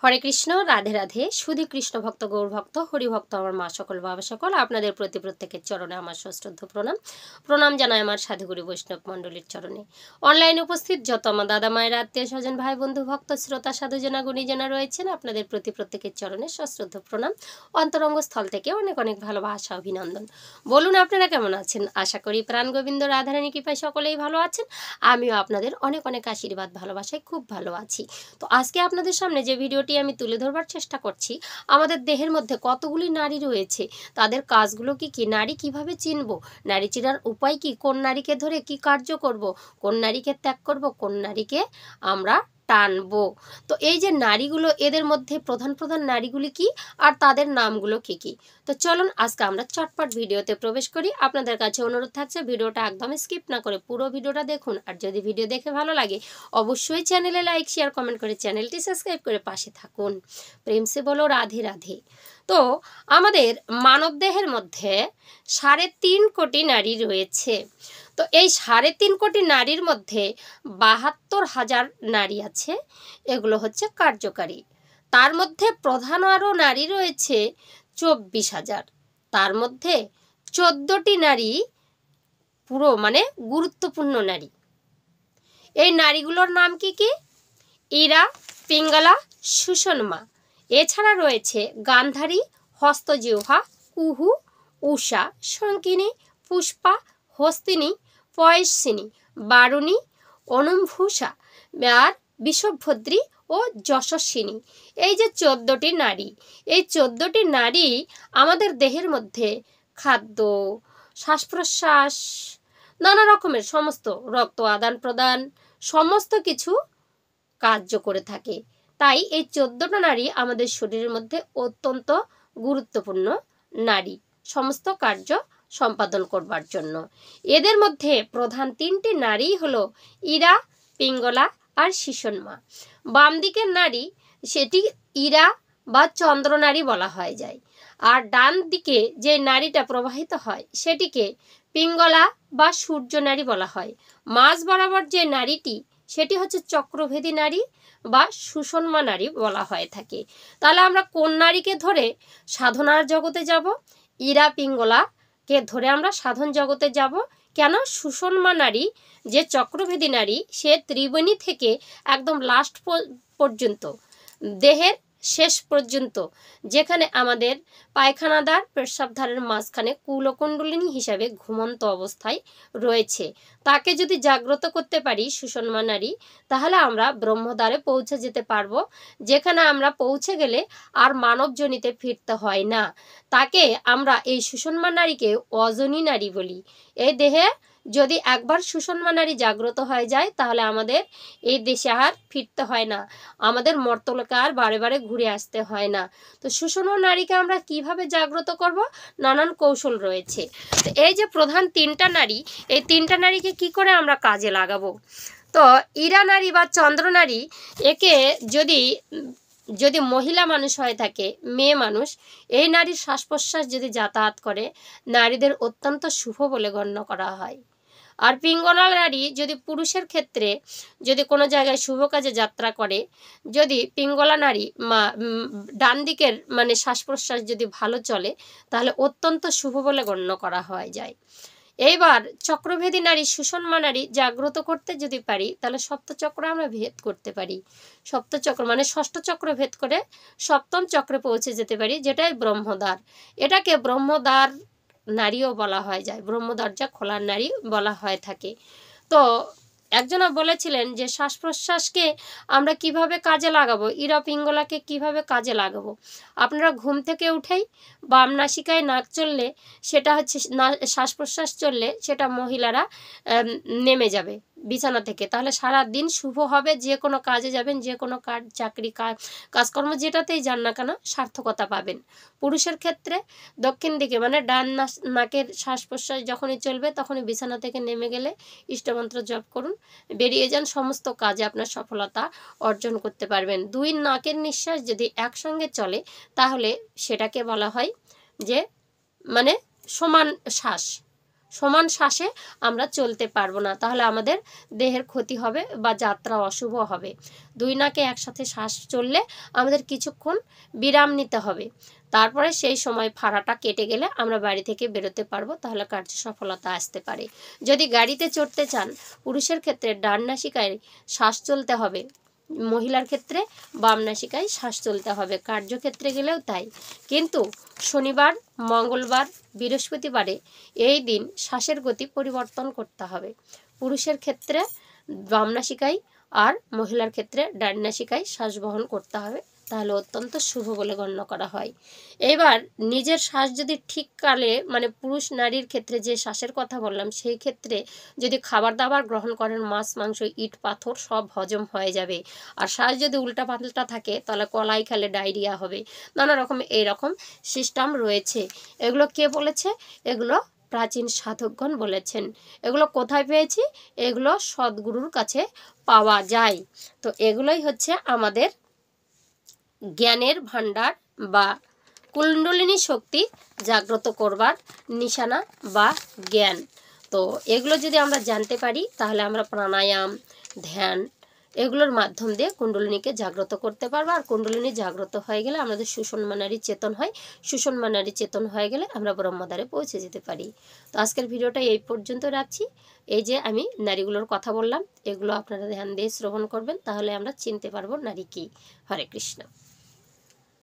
হরে কৃষ্ণ, রাধে রাধে। সুধী কৃষ্ণ ভক্ত, গৌর ভক্ত, হরিভক্ত, আমার মা সকল, বাবা সকল, আপনাদের প্রত্যেকের চরণে আমার সশ্রদ্ধ প্রণাম জানাই আমার সাধুগুরু বৈষ্ণব মণ্ডলীর চরণে। অনলাইনে উপস্থিত যত আমার দাদা মায়ের, আত্মীয় স্বজন, ভাই বন্ধু, ভক্ত, শ্রোতা, সাধুজনা, গুণীজনা রয়েছেন, আপনাদের প্রত্যেকের চরণে সশ্রদ্ধ প্রণাম, অন্তরঙ্গ স্থল থেকে অনেক অনেক ভালোবাসা, অভিনন্দন। বলুন আপনারা কেমন আছেন? আশা করি প্রাণ গোবিন্দ রাধারানী কৃপায় সকলেই ভালো আছেন। আমিও আপনাদের অনেক অনেক আশীর্বাদ, ভালোবাসায় খুব ভালো আছি। তো আজকে আপনাদের সামনে যে ভিডিওটি আমি তুলে ধরবার চেষ্টা করছি, আমাদের দেহের মধ্যে কতগুলি নারী রয়েছে, তাদের কাজগুলো কি কি, নারী কিভাবে চিনব, নারী চিনার উপায় কি, কোন নারীকে ধরে কি কার্য করব, কোন নারীকে ত্যাগ করব, কোন নারীকে আমরা টানবো। তো এই যে নারীগুলো, এদের মধ্যে প্রধান প্রধান নারীগুলি কি আর তাদের নামগুলো কি কি। তো চলুন আজকে আমরা চটপট ভিডিওতে প্রবেশ করি। আপনাদের কাছে অনুরোধ থাকছে ভিডিওটা একদম স্কিপ না করে পুরো ভিডিওটা দেখুন। আর যদি ভিডিও দেখে ভালো লাগে অবশ্যই চ্যানেলে লাইক, শেয়ার, কমেন্ট করে চ্যানেলটি সাবস্ক্রাইব করে পাশে থাকুন। প্রেম সে বলো রাধে রাধে। তো আমাদের মানব দেহের মধ্যে 3.5 কোটি নারী রয়েছে। তো এই 3.5 কোটি নারীর মধ্যে 72,000 নারী আছে, এগুলো হচ্ছে কার্যকারী। তার মধ্যে প্রধান আরও নারী রয়েছে 24,000। তার মধ্যে 14টি নারী পুরো গুরুত্বপূর্ণ নারী। এই নারীগুলোর নাম কি কি? ইরা, পিঙ্গলা, সুষমা। এছাড়া রয়েছে গান্ধারী, হস্তজিহ্বা, কুহু, উষা, শঙ্কিনী, পুষ্পা, হস্তিনী, পয়সিনী, বারুণী, অনুমভূষা আর বিষভদ্রী ও যশস্বিনী। এই যে 14টি নারী, এই 14টি নারী আমাদের দেহের মধ্যে খাদ্য, শ্বাস প্রশ্বাস, নানা রকমের সমস্ত রক্ত আদান প্রদান, সমস্ত কিছু কার্য করে থাকে। তাই এই 14টা নারী আমাদের শরীরের মধ্যে অত্যন্ত গুরুত্বপূর্ণ নারী, সমস্ত কার্য সম্পাদন করবার জন্য। এদের মধ্যে প্রধান 3টি নারী হলো ইরা, পিঙ্গলা আর সুষমা। বাম দিকের নারী, সেটি ইরা বা চন্দ্রনারী বলা হয় যায়। আর ডান দিকে যে নারীটা প্রবাহিত হয় সেটিকে পিঙ্গলা বা সূর্য নারী বলা হয়। মাঝ বরাবর যে নারীটি, সেটি হচ্ছে চক্রভেদী নারী বা সুষমা নারী বলা হয়ে থাকে। তাহলে আমরা কোন নারীকে ধরে সাধনার জগতে যাব? ইরা, পিঙ্গলাকে ধরে আমরা সাধন জগতে যাব। কেন? সুষমা নারী যে চক্রভেদী নারী, সে ত্রিবেণী থেকে একদম লাস্ট পর্যন্ত, দেহের শেষ পর্যন্ত, যেখানে আমাদের পায়খানাদ্বার, পেশাবধারের মাঝখানে কুলকুণ্ডলিনী হিসাবে ঘুমন্ত অবস্থায় রয়েছে, তাকে যদি জাগ্রত করতে পারি সুষমা নারী, তাহলে আমরা ব্রহ্মদ্বারে পৌঁছে যেতে পারবো, যেখানে আমরা পৌঁছে গেলে আর মানবজনিতে ফিরতে হয় না। তাকে আমরা, এই সুষমা নারীকে অজনী নারী বলি। এই দেহে যদি একবার সুষমা নারী জাগ্রত হয়ে যায়, তাহলে আমাদের এই দেশে আর ফিরতে হয় না, আমাদের মর্তলোকে আর বারে বারে ঘুরে আসতে হয় না। তো সুষমা নারীকে আমরা কিভাবে জাগ্রত করব? নানান কৌশল রয়েছে। তো এই যে প্রধান 3টা নারী, এই 3টা নারীকে কি করে আমরা কাজে লাগাবো? তো ইরা নারী বা চন্দ্র নারী, একে যদি মহিলা মানুষ হয়ে থাকে, মেয়ে মানুষ, এই নারীর শ্বাস প্রশ্বাস যদি যাতায়াত করে, নারীদের অত্যন্ত শুভ বলে গণ্য করা হয়। আর পিঙ্গলা নারী যদি পুরুষের ক্ষেত্রে যদি কোনো জায়গায় শুভ কাজে যাত্রা করে, যদি পিঙ্গলা নারী ডান দিকের শ্বাস প্রশ্বাস যদি ভালো চলে, তাহলে অত্যন্ত শুভ বলে গণ্য করা হয় যায়। এইবার চক্রভেদী নারী, সুষমা নারী জাগ্রত করতে যদি পারি, তাহলে সপ্তচক্র আমরা ভেদ করতে পারি। সপ্তচক্র ষষ্ঠ চক্র ভেদ করে সপ্তম চক্রে পৌঁছে যেতে পারি, যেটাই ব্রহ্মদ্বার। এটাকে ব্রহ্মদ্বার নারীও বলা হয় যায়, ব্রহ্মদরজা খোলার নারী বলা হয়ে থাকে। তো একজনা বলেছিলেন যে শ্বাস প্রশ্বাসকে আমরা কিভাবে কাজে লাগাবো, ইরা পিঙ্গলাকে কিভাবে কাজে লাগাবো? আপনারা ঘুম থেকে উঠেই বাম নাসিকায় নাক চললে, সেটা হচ্ছে শ্বাস প্রশ্বাস চললে, সেটা মহিলারা নেমে যাবে বিছানা থেকে, তাহলে সারা দিন শুভ হবে। যে কোনো কাজে যাবেন, যে কোনো কাজ, চাকরি, কাজকর্ম যেটাতেই যান না কেন, সার্থকতা পাবেন। পুরুষের ক্ষেত্রে দক্ষিণ দিকে ডান নাকের শ্বাস প্রশ্বাস যখনই চলবে, তখনই বিছানা থেকে নেমে গেলে ইষ্টমন্ত্র জপ করুন, বেরিয়ে যান, সমস্ত কাজে আপনার সফলতা অর্জন করতে পারবেন। 2 নাকের নিঃশ্বাস যদি একসঙ্গে চলে, তাহলে সেটাকে বলা হয় যে সমান শ্বাস, সমান শ্বাসে আমরা চলতে পারবো না, তাহলে আমাদের দেহের ক্ষতি হবে বা যাত্রা অশুভ হবে। দুই নাকে একসাথে শ্বাস চললে আমাদের কিছুক্ষণ বিরাম নিতে হবে, তারপরে সেই সময় ফাড়াটা কেটে গেলে আমরা বাড়ি থেকে বেরোতে পারবো, তাহলে কার্য সফলতা আসতে পারে। যদি গাড়িতে চড়তে চান, পুরুষের ক্ষেত্রে ডান নাসিকায় শ্বাস চলতে হবে, মহিলার ক্ষেত্রে বাম নাসিকায় শ্বাস চলতে হবে। কার্যক্ষেত্রে গেলেও তাই, কিন্তু শনিবার, মঙ্গলবার, বৃহস্পতিবারে এই দিন শ্বাসের গতি পরিবর্তন করতে হবে। পুরুষের ক্ষেত্রে বাম নাসিকায় আর মহিলার ক্ষেত্রে ডান নাসিকায় শ্বাস বহন করতে হবে, তাহলে অত্যন্ত শুভ বলে গণ্য করা হয়। এবার নিজের শ্বাস যদি ঠিক কালে, মানে পুরুষ নারীর ক্ষেত্রে যে শ্বাসের কথা বললাম, সেই ক্ষেত্রে যদি খাবার দাবার গ্রহণ করেন, মাছ মাংস ইট পাথর সব হজম হয়ে যাবে। আর শ্বাস যদি উল্টা পাল্টা থাকে, তাহলে কলাই খেলে ডায়রিয়া হবে, নানা রকম এইরকম সিস্টেম রয়েছে। এগুলো কে বলেছে? এগুলো প্রাচীন সাধকগণ বলেছেন। এগুলো কোথায় পেয়েছি? এগুলো সদ্গুরুর কাছে পাওয়া যায়। তো এগুলোই হচ্ছে আমাদের জ্ঞানের ভাণ্ডার বা কুণ্ডলিনী শক্তি জাগ্রত করবার নিশানা বা জ্ঞান। তো এগুলো যদি আমরা জানতে পারি, তাহলে আমরা প্রাণায়াম, ধ্যান এগুলোর মাধ্যম দিয়ে কুণ্ডলিনীকে জাগ্রত করতে পারবো। আর কুণ্ডলিনী জাগ্রত হয়ে গেলে আমাদের সুষুম্না নাড়ি চেতন হয়, সুষুম্না নাড়ি চেতন হয়ে গেলে আমরা ব্রহ্মদ্বারে পৌঁছে যেতে পারি। তো আজকের ভিডিওটা এই পর্যন্ত রাখছি। এই যে আমি নারীগুলোর কথা বললাম, এগুলো আপনারা ধ্যান দিয়ে শ্রবণ করবেন, তাহলে আমরা চিনতে পারবো নারী কি। হরে কৃষ্ণ।